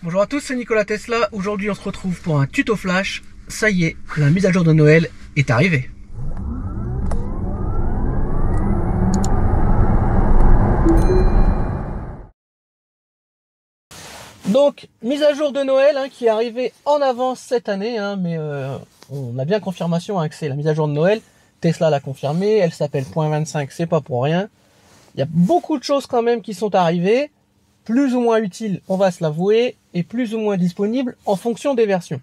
Bonjour à tous, c'est Nicolas Tesla. Aujourd'hui, on se retrouve pour un tuto flash. Ça y est, la mise à jour de Noël est arrivée. Donc, mise à jour de Noël qui est arrivée en avance cette année, mais on a bien confirmation que c'est la mise à jour de Noël. Tesla l'a confirmé, elle s'appelle .25, c'est pas pour rien. Il y a beaucoup de choses quand même qui sont arrivées, plus ou moins utiles, on va se l'avouer, et plus ou moins disponibles en fonction des versions.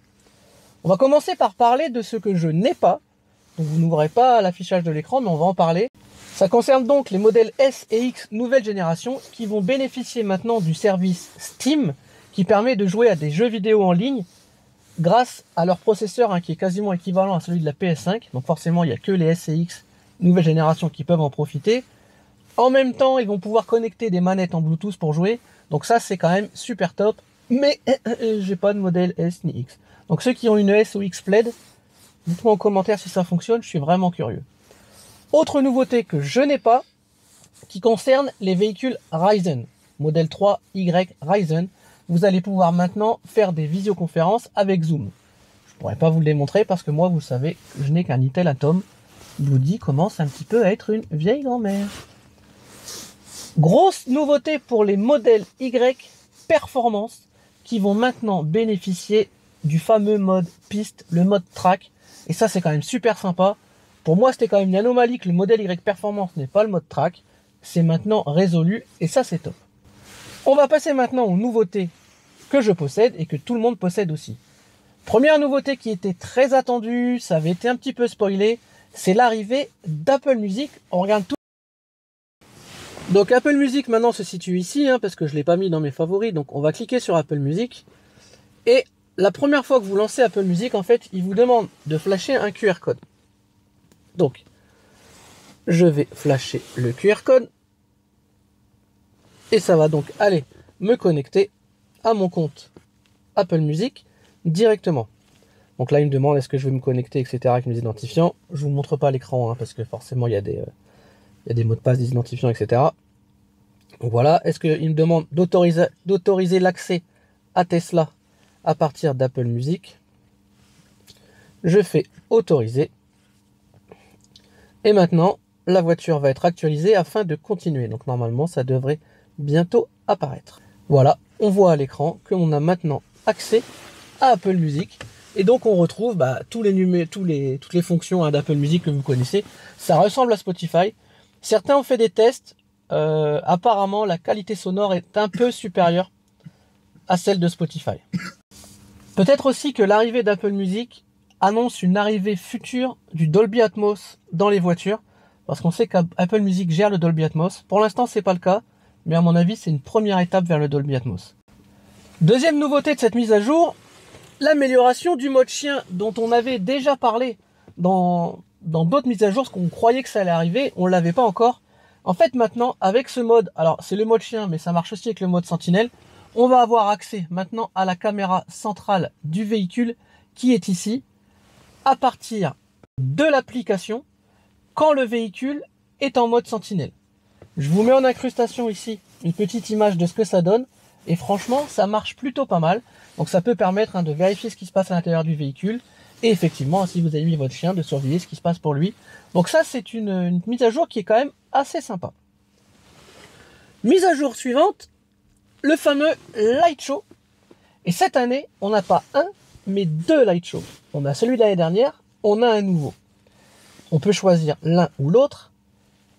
On va commencer par parler de ce que je n'ai pas, donc vous n'ouvrez pas l'affichage de l'écran, mais on va en parler. Ça concerne donc les modèles S et X nouvelle génération qui vont bénéficier maintenant du service Steam, qui permet de jouer à des jeux vidéo en ligne grâce à leur processeur qui est quasiment équivalent à celui de la PS5. Donc forcément, il n'y a que les S et X nouvelle génération qui peuvent en profiter. En même temps, ils vont pouvoir connecter des manettes en Bluetooth pour jouer. Donc ça, c'est quand même super top. Mais j'ai pas de modèle S ni X. Donc ceux qui ont une S ou X Plaid, dites-moi en commentaire si ça fonctionne, je suis vraiment curieux. Autre nouveauté que je n'ai pas, qui concerne les véhicules Ryzen. Modèle 3Y Ryzen. Vous allez pouvoir maintenant faire des visioconférences avec Zoom. Je pourrais pas vous le démontrer parce que moi, vous savez, je n'ai qu'un Intel Atom. Bloody commence un petit peu à être une vieille grand-mère. Grosse nouveauté pour les modèles Y Performance qui vont maintenant bénéficier du fameux mode piste, le mode track. Et ça, c'est quand même super sympa. Pour moi, c'était quand même une anomalie que le modèle Y Performance n'ait pas le mode track. C'est maintenant résolu et ça, c'est top. On va passer maintenant aux nouveautés que je possède et que tout le monde possède aussi. Première nouveauté qui était très attendue, ça avait été un petit peu spoilé, c'est l'arrivée d'Apple Music. On regarde tout. Donc Apple Music maintenant se situe ici, parce que je ne l'ai pas mis dans mes favoris. Donc on va cliquer sur Apple Music. Et la première fois que vous lancez Apple Music, en fait, il vous demande de flasher un QR code. Donc, je vais flasher le QR code. Et ça va donc aller me connecter à mon compte Apple Music directement. Donc là, il me demande est-ce que je vais me connecter, etc. avec mes identifiants. Je vous montre pas l'écran, parce que forcément, il y a des mots de passe, des identifiants, etc. Donc voilà, est-ce qu'il me demande d'autoriser l'accès à Tesla à partir d'Apple Music? Je fais autoriser. Et maintenant, la voiture va être actualisée afin de continuer. Donc normalement, ça devrait bientôt apparaître. Voilà, on voit à l'écran qu'on a maintenant accès à Apple Music. Et donc on retrouve toutes les fonctions d'Apple Music que vous connaissez. Ça ressemble à Spotify. Certains ont fait des tests. Apparemment, la qualité sonore est un peu supérieure à celle de Spotify. Peut-être aussi que l'arrivée d'Apple Music annonce une arrivée future du Dolby Atmos dans les voitures. Parce qu'on sait qu'Apple Music gère le Dolby Atmos. Pour l'instant, c'est pas le cas. Mais à mon avis, c'est une première étape vers le Dolby Atmos. Deuxième nouveauté de cette mise à jour, l'amélioration du mode chien dont on avait déjà parlé dans d'autres mises à jour, parce qu'on croyait que ça allait arriver, on ne l'avait pas encore. En fait, maintenant, avec ce mode, alors c'est le mode chien, mais ça marche aussi avec le mode sentinelle, on va avoir accès maintenant à la caméra centrale du véhicule qui est ici, à partir de l'application, quand le véhicule est en mode sentinelle. Je vous mets en incrustation ici une petite image de ce que ça donne. Et franchement, ça marche plutôt pas mal. Donc ça peut permettre de vérifier ce qui se passe à l'intérieur du véhicule. Et effectivement, si vous avez mis votre chien, de surveiller ce qui se passe pour lui. Donc ça, c'est une mise à jour qui est quand même assez sympa. Mise à jour suivante, le fameux Light Show. Et cette année, on n'a pas un, mais deux Light Show. On a celui de l'année dernière, on a un nouveau. On peut choisir l'un ou l'autre.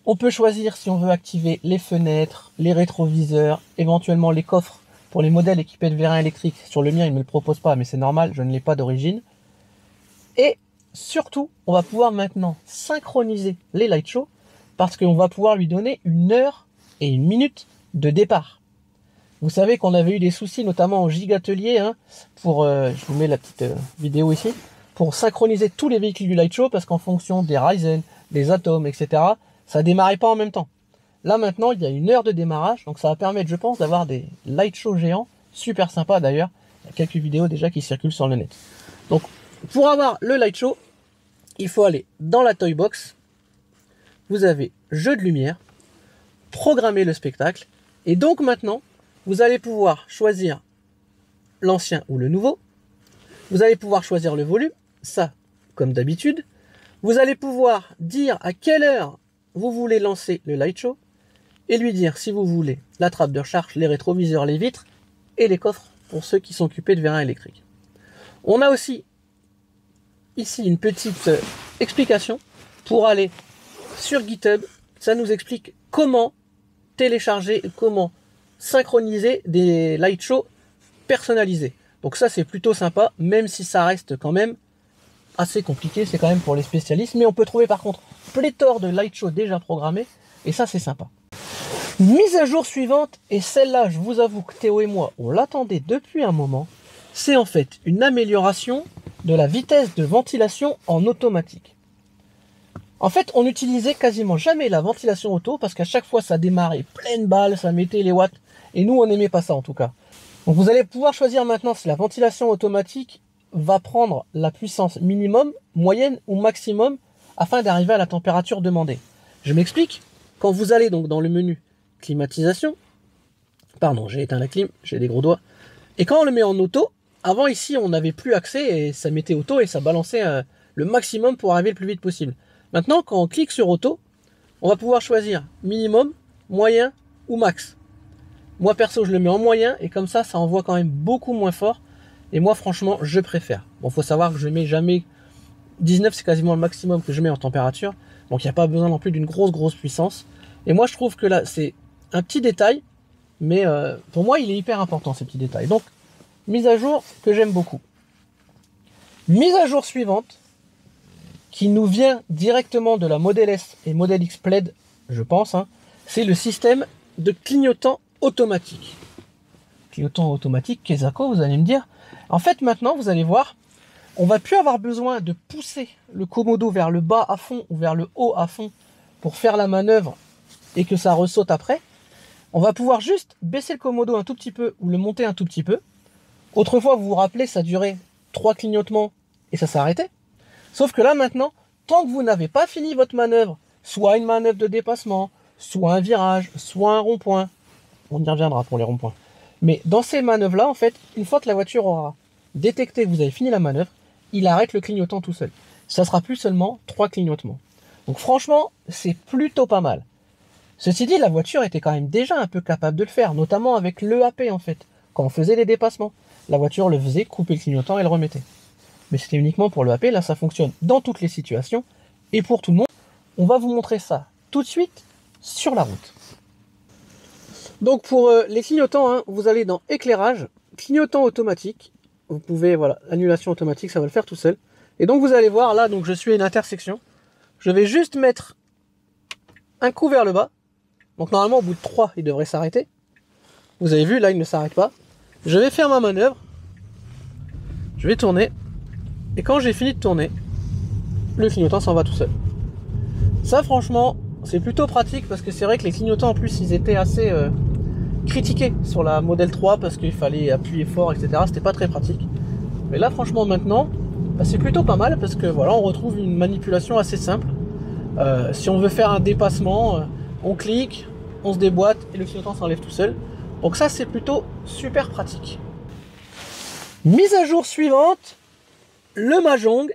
On peut choisir si on veut activer les fenêtres, les rétroviseurs, éventuellement les coffres pour les modèles équipés de vérins électriques. Sur le mien, il ne me le propose pas, mais c'est normal, je ne l'ai pas d'origine. Et surtout, on va pouvoir maintenant synchroniser les light shows parce qu'on va pouvoir lui donner une heure et une minute de départ. Vous savez qu'on avait eu des soucis, notamment au Gigatelier, je vous mets la petite vidéo ici, pour synchroniser tous les véhicules du light show parce qu'en fonction des Ryzen, des Atom, etc., ça démarrait pas en même temps. Là maintenant, il y a une heure de démarrage, donc ça va permettre, je pense, d'avoir des light shows géants, super sympa d'ailleurs. Il y a quelques vidéos déjà qui circulent sur le net. Donc, pour avoir le light show, il faut aller dans la toy box. Vous avez jeu de lumière, programmer le spectacle, et donc maintenant, vous allez pouvoir choisir l'ancien ou le nouveau. Vous allez pouvoir choisir le volume, ça comme d'habitude. Vous allez pouvoir dire à quelle heure vous voulez lancer le light show et lui dire si vous voulez la trappe de recharge, les rétroviseurs, les vitres et les coffres pour ceux qui sont occupés de vérins électriques. On a aussi ici une petite explication pour aller sur GitHub. Ça nous explique comment télécharger, comment synchroniser des light shows personnalisés. Donc ça c'est plutôt sympa, même si ça reste quand même assez compliqué, c'est quand même pour les spécialistes, mais on peut trouver par contre pléthore de light shows déjà programmés, et ça c'est sympa. Mise à jour suivante, et celle-là je vous avoue que Théo et moi on l'attendait depuis un moment, c'est en fait une amélioration de la vitesse de ventilation en automatique. En fait on n'utilisait quasiment jamais la ventilation auto, parce qu'à chaque fois ça démarrait pleine balle, ça mettait les watts, et nous on n'aimait pas ça en tout cas. Donc vous allez pouvoir choisir maintenant si la ventilation automatique va prendre la puissance minimum, moyenne ou maximum afin d'arriver à la température demandée. Je m'explique. Quand vous allez donc dans le menu climatisation, pardon, j'ai éteint la clim, j'ai des gros doigts, et quand on le met en auto, avant ici on n'avait plus accès et ça mettait auto et ça balançait le maximum pour arriver le plus vite possible. Maintenant quand on clique sur auto, on va pouvoir choisir minimum, moyen ou max. Moi perso je le mets en moyen et comme ça envoie quand même beaucoup moins fort. Et moi, franchement, je préfère. Bon, faut savoir que je mets jamais 19, c'est quasiment le maximum que je mets en température. Donc, il n'y a pas besoin non plus d'une grosse puissance. Et moi, je trouve que là, c'est un petit détail. Mais pour moi, il est hyper important, ces petits détails. Donc, mise à jour que j'aime beaucoup. Mise à jour suivante, qui nous vient directement de la Model S et Model X Plaid, je pense. C'est le système de clignotant automatique. Clignotant automatique, qu'est-ce que vous allez me dire? En fait, maintenant, vous allez voir, on va plus avoir besoin de pousser le commodo vers le bas à fond ou vers le haut à fond pour faire la manœuvre et que ça ressaute après. On va pouvoir juste baisser le commodo un tout petit peu ou le monter un tout petit peu. Autrefois, vous vous rappelez, ça durait 3 clignotements et ça s'arrêtait. Sauf que là, maintenant, tant que vous n'avez pas fini votre manœuvre, soit une manœuvre de dépassement, soit un virage, soit un rond-point, on y reviendra pour les ronds-points. Mais dans ces manœuvres-là, en fait, une fois que la voiture aura détecté que vous avez fini la manœuvre, il arrête le clignotant tout seul. Ça sera plus seulement 3 clignotements. Donc franchement, c'est plutôt pas mal. Ceci dit, la voiture était quand même déjà un peu capable de le faire, notamment avec l'EAP en fait. Quand on faisait les dépassements, la voiture le faisait, coupait le clignotant et le remettait. Mais c'était uniquement pour l'EAP, là ça fonctionne dans toutes les situations et pour tout le monde. On va vous montrer ça tout de suite sur la route. Donc pour les clignotants, vous allez dans éclairage, clignotant automatique. Vous pouvez, voilà, annulation automatique, ça va le faire tout seul. Et donc vous allez voir, là, donc je suis à une intersection. Je vais juste mettre un coup vers le bas. Donc normalement, au bout de 3, il devrait s'arrêter. Vous avez vu, là, il ne s'arrête pas. Je vais faire ma manœuvre. Je vais tourner. Et quand j'ai fini de tourner, le clignotant s'en va tout seul. Ça, franchement, c'est plutôt pratique parce que c'est vrai que les clignotants, en plus, ils étaient assez critiqués sur la Model 3 parce qu'il fallait appuyer fort, etc. C'était pas très pratique. Mais là, franchement, maintenant, c'est plutôt pas mal parce que voilà, on retrouve une manipulation assez simple. Si on veut faire un dépassement, on clique, on se déboîte et le clignotant s'enlève tout seul. Donc ça, c'est plutôt super pratique. Mise à jour suivante, le Mahjong.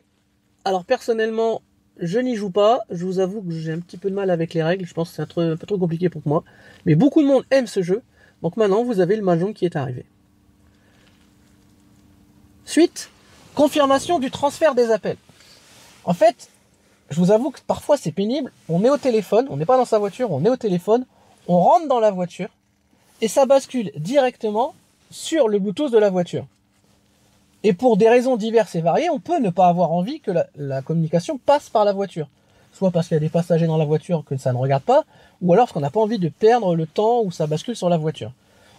Alors personnellement, je n'y joue pas. Je vous avoue que j'ai un petit peu de mal avec les règles. Je pense que c'est un peu trop compliqué pour moi. Mais beaucoup de monde aime ce jeu. Donc maintenant, vous avez le Mahjong qui est arrivé. Suite, confirmation du transfert des appels. En fait, je vous avoue que parfois c'est pénible. On est au téléphone, on n'est pas dans sa voiture, on est au téléphone, on rentre dans la voiture et ça bascule directement sur le Bluetooth de la voiture. Et pour des raisons diverses et variées, on peut ne pas avoir envie que la communication passe par la voiture. Soit parce qu'il y a des passagers dans la voiture que ça ne regarde pas, ou alors parce qu'on n'a pas envie de perdre le temps où ça bascule sur la voiture.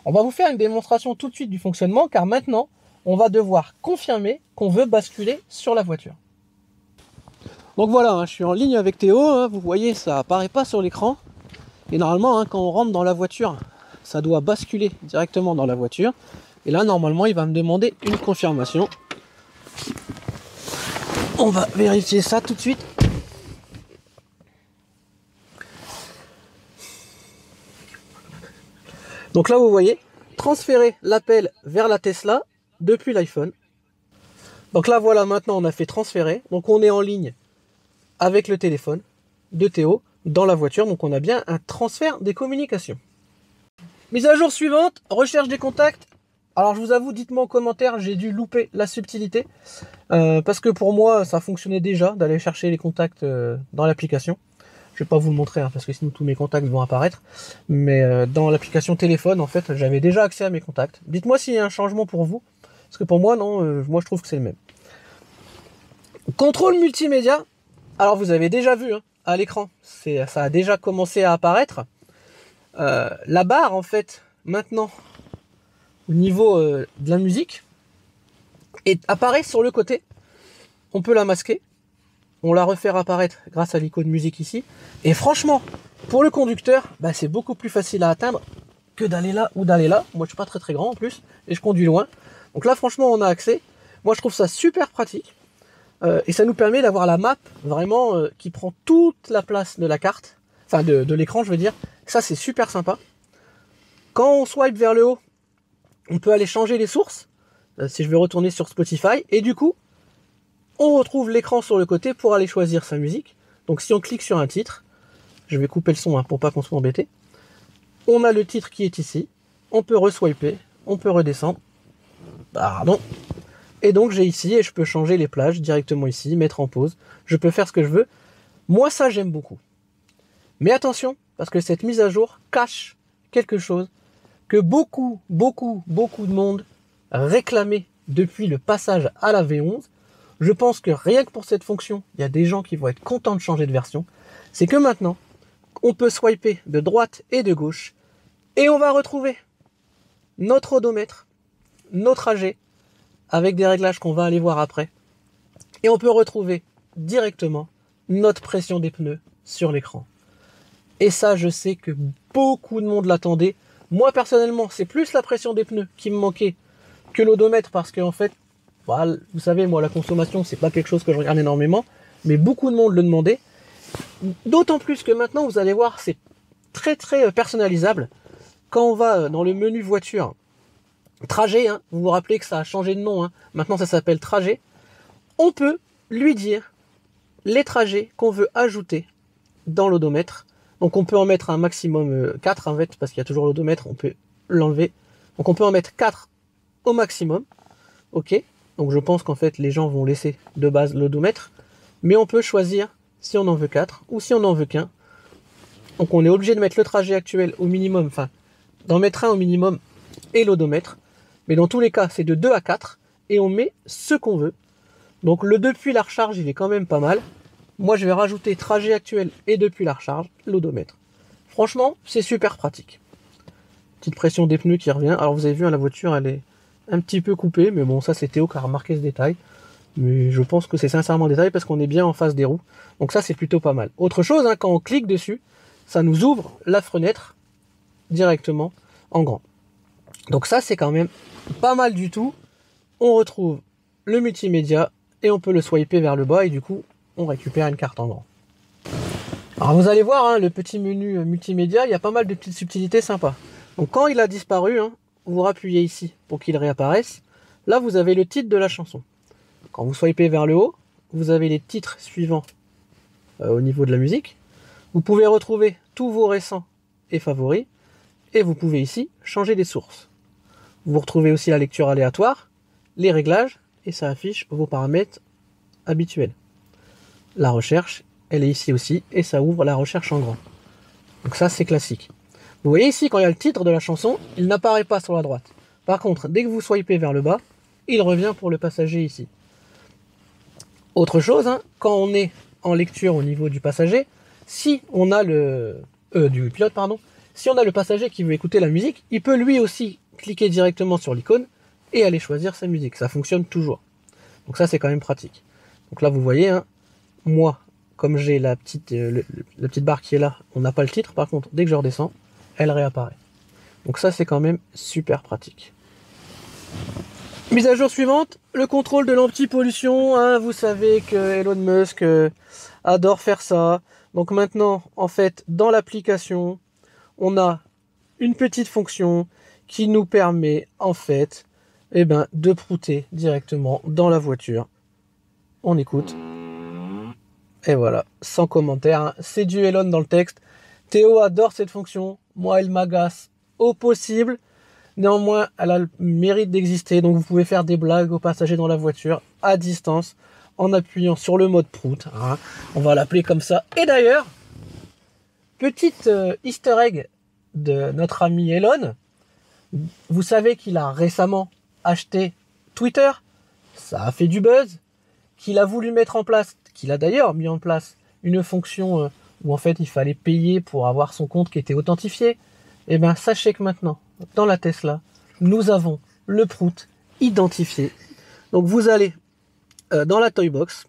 On va vous faire une démonstration tout de suite du fonctionnement, car maintenant, on va devoir confirmer qu'on veut basculer sur la voiture. Donc voilà, je suis en ligne avec Théo, vous voyez, ça apparaît pas sur l'écran. Et normalement, quand on rentre dans la voiture, ça doit basculer directement dans la voiture. Et là, normalement, il va me demander une confirmation. On va vérifier ça tout de suite. Donc là, vous voyez, transférer l'appel vers la Tesla depuis l'iPhone. Donc là, voilà, maintenant, on a fait transférer. Donc on est en ligne avec le téléphone de Théo dans la voiture. Donc on a bien un transfert des communications. Mise à jour suivante, recherche des contacts. Alors je vous avoue, dites-moi en commentaire, j'ai dû louper la subtilité. Parce que pour moi, ça fonctionnait déjà d'aller chercher les contacts dans l'application. Je vais pas vous le montrer, hein, parce que sinon tous mes contacts vont apparaître. Mais dans l'application téléphone, en fait, j'avais déjà accès à mes contacts. Dites-moi s'il y a un changement pour vous. Parce que pour moi, non, moi je trouve que c'est le même. Contrôle multimédia. Alors vous avez déjà vu hein, à l'écran, ça a déjà commencé à apparaître. La barre, en fait, maintenant, au niveau de la musique, apparaît sur le côté. On peut la masquer. On la refaire apparaître grâce à l'icône musique ici. Et franchement, pour le conducteur, bah, c'est beaucoup plus facile à atteindre que d'aller là ou d'aller là. Moi, je suis pas très grand en plus et je conduis loin. Donc là, franchement, on a accès. Moi, je trouve ça super pratique. Et ça nous permet d'avoir la map vraiment qui prend toute la place de la carte. Enfin, de l'écran, je veux dire. Ça, c'est super sympa. Quand on swipe vers le haut, on peut aller changer les sources. Si je vais retourner sur Spotify. Et du coup, on retrouve l'écran sur le côté pour aller choisir sa musique. Donc si on clique sur un titre, je vais couper le son hein, pour pas qu'on soit embêté. On a le titre qui est ici. On peut reswiper, on peut redescendre. Pardon. Et donc j'ai ici et je peux changer les plages directement ici, mettre en pause. Je peux faire ce que je veux. Moi ça j'aime beaucoup. Mais attention, parce que cette mise à jour cache quelque chose que beaucoup de monde réclamait depuis le passage à la V11. Je pense que rien que pour cette fonction, il y a des gens qui vont être contents de changer de version. C'est que maintenant, on peut swiper de droite et de gauche et on va retrouver notre odomètre, nos trajets, avec des réglages qu'on va aller voir après. Et on peut retrouver directement notre pression des pneus sur l'écran. Et ça, je sais que beaucoup de monde l'attendait. Moi, personnellement, c'est plus la pression des pneus qui me manquait que l'odomètre parce qu'en fait, voilà, vous savez, moi, la consommation, c'est pas quelque chose que je regarde énormément, mais beaucoup de monde le demandait. D'autant plus que maintenant, vous allez voir, c'est très personnalisable. Quand on va dans le menu voiture, trajet, hein, vous vous rappelez que ça a changé de nom, hein, maintenant ça s'appelle trajet, on peut lui dire les trajets qu'on veut ajouter dans l'odomètre. Donc on peut en mettre un maximum 4 en fait, parce qu'il y a toujours l'odomètre, on peut l'enlever. Donc on peut en mettre 4 au maximum. Ok, donc je pense qu'en fait les gens vont laisser de base l'odomètre, mais on peut choisir si on en veut 4 ou si on en veut qu'un. Donc on est obligé de mettre le trajet actuel au minimum, enfin d'en mettre un au minimum et l'odomètre. Mais dans tous les cas c'est de 2 à 4 et on met ce qu'on veut. Donc le depuis la recharge il est quand même pas mal. Moi je vais rajouter trajet actuel et depuis la recharge, l'odomètre. Franchement c'est super pratique. Petite pression des pneus qui revient. Alors vous avez vu hein, la voiture elle est un petit peu coupée, mais bon ça c'est Théo qui a remarqué ce détail. Mais je pense que c'est sincèrement un détail parce qu'on est bien en face des roues. Donc ça c'est plutôt pas mal. Autre chose, hein, quand on clique dessus, ça nous ouvre la fenêtre directement en grand. Donc ça c'est quand même pas mal du tout. On retrouve le multimédia et on peut le swiper vers le bas et du coup on récupère une carte en grand. Alors vous allez voir, hein, le petit menu multimédia, il y a pas mal de petites subtilités sympas. Donc quand il a disparu, hein, vous rappuyez ici pour qu'il réapparaisse. Là vous avez le titre de la chanson. Quand vous swipez vers le haut, vous avez les titres suivants au niveau de la musique. Vous pouvez retrouver tous vos récents et favoris. Et vous pouvez ici changer les sources. Vous retrouvez aussi la lecture aléatoire, les réglages, et ça affiche vos paramètres habituels. La recherche, elle est ici aussi, et ça ouvre la recherche en grand. Donc ça, c'est classique. Vous voyez ici, quand il y a le titre de la chanson, il n'apparaît pas sur la droite. Par contre, dès que vous swipez vers le bas, il revient pour le passager ici. Autre chose, hein, quand on est en lecture au niveau du passager, si on a du pilote, pardon, si on a le passager qui veut écouter la musique, il peut lui aussi cliquer directement sur l'icône et aller choisir sa musique. Ça fonctionne toujours. Donc ça, c'est quand même pratique. Donc là, vous voyez, hein, moi, comme j'ai la petite barre qui est là, on n'a pas le titre. Par contre, dès que je redescends, elle réapparaît. Donc ça, c'est quand même super pratique. Mise à jour suivante, le contrôle de l'anti-pollution. Hein, vous savez que Elon Musk adore faire ça. Donc maintenant, en fait, dans l'application, on a une petite fonction qui nous permet, en fait, eh ben, de prouter directement dans la voiture. On écoute. Et voilà, sans commentaire, hein. C'est du Elon dans le texte. Théo adore cette fonction. Moi, elle m'agace au possible. Néanmoins, elle a le mérite d'exister. Donc, vous pouvez faire des blagues aux passagers dans la voiture à distance en appuyant sur le mode prout. Hein. On va l'appeler comme ça. Et d'ailleurs, petite easter egg de notre ami Elon. Vous savez qu'il a récemment acheté Twitter. Ça a fait du buzz. Qu'il a voulu mettre en place, qu'il a d'ailleurs mis en place une fonction où en fait il fallait payer pour avoir son compte qui était authentifié. Et bien sachez que maintenant, dans la Tesla, nous avons le prout identifié. Donc vous allez dans la Toybox,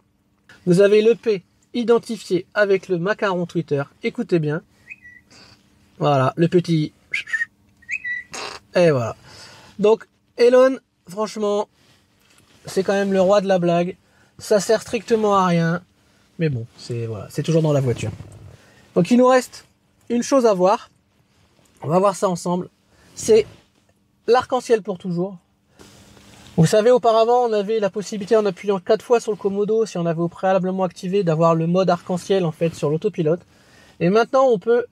vous avez le P identifié avec le macaron Twitter. Écoutez bien. Voilà, le petit... Et voilà. Donc Elon, franchement, c'est quand même le roi de la blague. Ça sert strictement à rien, mais bon, c'est voilà, c'est toujours dans la voiture. Donc il nous reste une chose à voir. On va voir ça ensemble. C'est l'arc-en-ciel pour toujours. Vous savez, auparavant, on avait la possibilité, en appuyant 4 fois sur le commodo, si on avait au préalablement activé, d'avoir le mode arc-en-ciel en fait sur l'autopilote. Et maintenant, on peut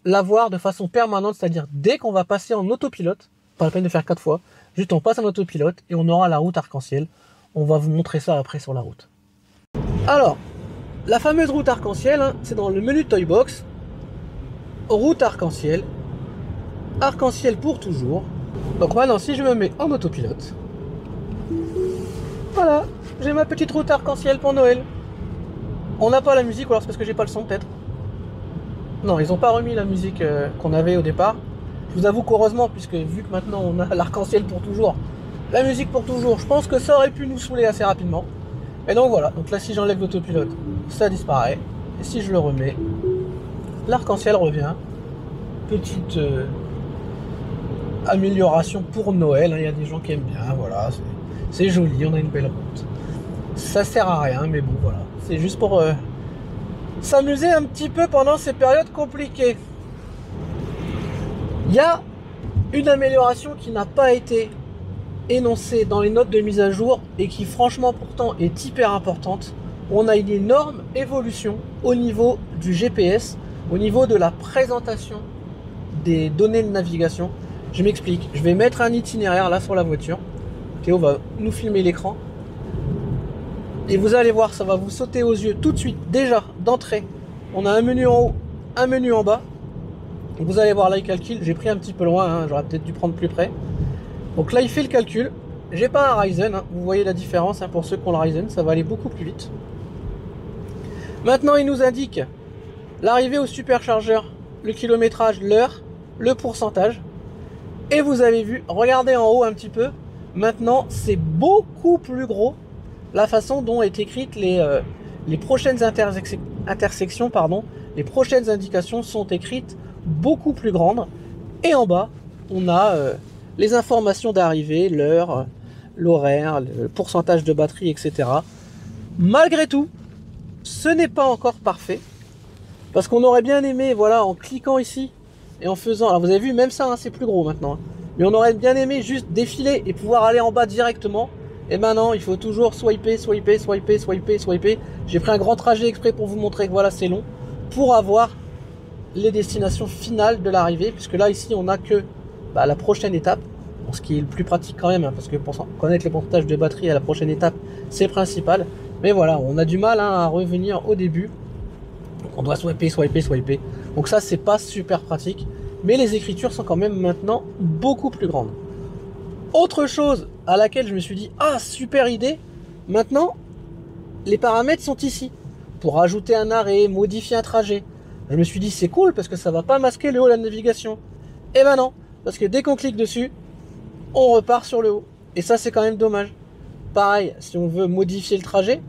l'avoir de façon permanente, c'est-à-dire dès qu'on va passer en autopilote, pas la peine de faire 4 fois, juste on passe en autopilote et on aura la route arc-en-ciel. On va vous montrer ça après sur la route. Alors, la fameuse route arc-en-ciel, hein, c'est dans le menu Toybox. Route arc-en-ciel. Arc-en-ciel pour toujours. Donc maintenant, si je me mets en autopilote, voilà, j'ai ma petite route arc-en-ciel pour Noël. On n'a pas la musique, ou alors c'est parce que j'ai pas le son peut-être. Non, ils n'ont pas remis la musique qu'on avait au départ. Je vous avoue qu'heureusement, puisque vu que maintenant on a l'arc-en-ciel pour toujours, la musique pour toujours, je pense que ça aurait pu nous saouler assez rapidement. Et donc voilà, donc là si j'enlève l'autopilote, ça disparaît. Et si je le remets, l'arc-en-ciel revient. Petite amélioration pour Noël, hein. Il y a des gens qui aiment bien, voilà, c'est joli, on a une belle route. Ça sert à rien, mais bon voilà, c'est juste pour s'amuser un petit peu pendant ces périodes compliquées. Il y a une amélioration qui n'a pas été énoncée dans les notes de mise à jour et qui franchement pourtant est hyper importante. On a une énorme évolution au niveau du GPS, au niveau de la présentation des données de navigation. Je m'explique, je vais mettre un itinéraire là sur la voiture. Théo va nous filmer l'écran. Et vous allez voir, ça va vous sauter aux yeux tout de suite. Déjà, d'entrée, on a un menu en haut, un menu en bas. Vous allez voir là, il calcule. J'ai pris un petit peu loin, hein, j'aurais peut-être dû prendre plus près. Donc là, il fait le calcul. J'ai pas un Ryzen, hein. Vous voyez la différence, hein, pour ceux qui ont le Ryzen, ça va aller beaucoup plus vite. Maintenant, il nous indique l'arrivée au superchargeur, le kilométrage, l'heure, le pourcentage. Et vous avez vu, regardez en haut un petit peu. Maintenant, c'est beaucoup plus gros la façon dont est écrite les prochaines intersections, pardon. Les prochaines indications sont écrites beaucoup plus grandes. Et en bas, on a les informations d'arrivée, l'heure, l'horaire, le pourcentage de batterie, etc. Malgré tout, ce n'est pas encore parfait. Parce qu'on aurait bien aimé, voilà, en cliquant ici et en faisant... Alors vous avez vu, même ça, hein, c'est plus gros maintenant. Hein. Mais on aurait bien aimé juste défiler et pouvoir aller en bas directement. Et maintenant, il faut toujours swiper, swiper, swiper, swiper, swiper. J'ai pris un grand trajet exprès pour vous montrer que voilà, c'est long. Pour avoir les destinations finales de l'arrivée. Puisque là, ici, on n'a que la prochaine étape. Bon, ce qui est le plus pratique quand même. Hein, parce que pour connaître les pourcentages de batterie à la prochaine étape, c'est principal. Mais voilà, on a du mal à revenir au début. Donc on doit swiper, swiper, swiper. Donc ça, c'est pas super pratique. Mais les écritures sont quand même maintenant beaucoup plus grandes. Autre chose à laquelle je me suis dit, ah, super idée. Maintenant, les paramètres sont ici. Pour ajouter un arrêt, modifier un trajet. Je me suis dit, c'est cool parce que ça va pas masquer le haut de la navigation. Et ben non, parce que dès qu'on clique dessus, on repart sur le haut. Et ça, c'est quand même dommage. Pareil, si on veut modifier le trajet,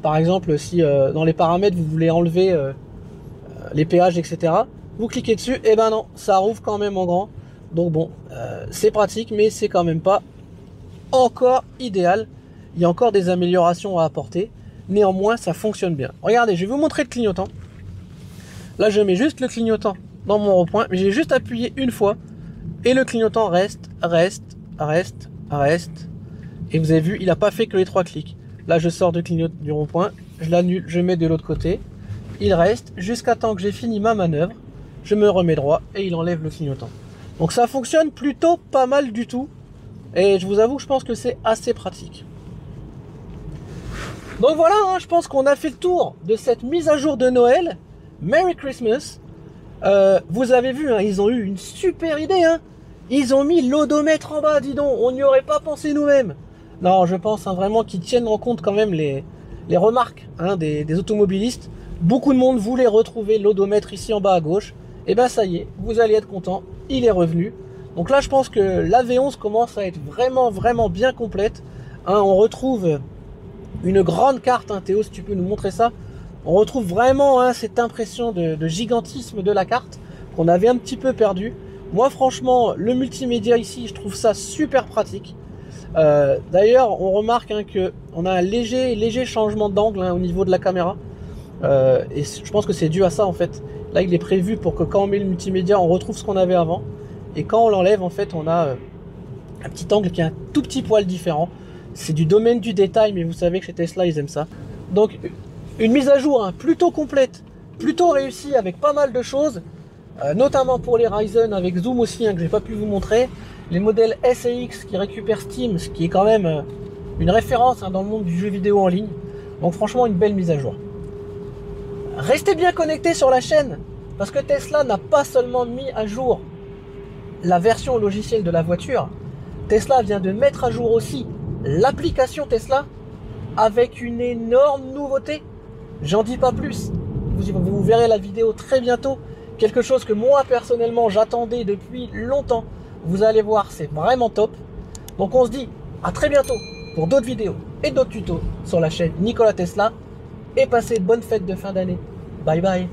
par exemple, si dans les paramètres, vous voulez enlever les péages, etc., vous cliquez dessus, et ben non, ça rouvre quand même en grand. Donc bon, c'est pratique, mais c'est quand même pas encore idéal. Il y a encore des améliorations à apporter. Néanmoins, ça fonctionne bien. Regardez, je vais vous montrer le clignotant. Là, je mets juste le clignotant dans mon rond-point, mais j'ai juste appuyé une fois. Et le clignotant reste, reste, reste, reste, Et vous avez vu, il n'a pas fait que les 3 clics. Là, je sors du rond-point, je l'annule, je mets de l'autre côté. Il reste jusqu'à temps que j'ai fini ma manœuvre. Je me remets droit et il enlève le clignotant. Donc ça fonctionne plutôt pas mal du tout. Et je vous avoue, je pense que c'est assez pratique. Donc voilà, hein, je pense qu'on a fait le tour de cette mise à jour de Noël. Merry Christmas. Vous avez vu, hein, ils ont eu une super idée. Hein. Ils ont mis l'odomètre en bas, dis donc. On n'y aurait pas pensé nous-mêmes. Non, je pense hein, vraiment qu'ils tiennent en compte quand même les remarques hein, des automobilistes. Beaucoup de monde voulait retrouver l'odomètre ici en bas à gauche. Et ben ça y est, vous allez être content, il est revenu. Donc là, je pense que la V11 commence à être vraiment bien complète. Hein, on retrouve une grande carte, hein, Théo, si tu peux nous montrer ça. On retrouve vraiment hein, cette impression de gigantisme de la carte qu'on avait un petit peu perdu. Moi, franchement, le multimédia ici, je trouve ça super pratique. D'ailleurs, on remarque hein, qu'on a un léger changement d'angle hein, au niveau de la caméra. Et je pense que c'est dû à ça en fait. Là, il est prévu pour que quand on met le multimédia, on retrouve ce qu'on avait avant. Et quand on l'enlève, en fait, on a un petit angle qui est un tout petit poil différent. C'est du domaine du détail, mais vous savez que chez Tesla, ils aiment ça. Donc, une mise à jour hein, plutôt complète, plutôt réussie avec pas mal de choses, notamment pour les Ryzen avec Zoom aussi, hein, que j'ai pas pu vous montrer. Les modèles S et X qui récupèrent Steam, ce qui est quand même une référence hein, dans le monde du jeu vidéo en ligne. Donc, franchement, une belle mise à jour. Restez bien connectés sur la chaîne, parce que Tesla n'a pas seulement mis à jour la version logicielle de la voiture, Tesla vient de mettre à jour aussi l'application Tesla avec une énorme nouveauté. J'en dis pas plus. Vous verrez la vidéo très bientôt. Quelque chose que moi personnellement j'attendais depuis longtemps. Vous allez voir, c'est vraiment top. Donc on se dit à très bientôt pour d'autres vidéos et d'autres tutos sur la chaîne Nikola Tesla. Et passez de bonnes fêtes de fin d'année. Bye bye.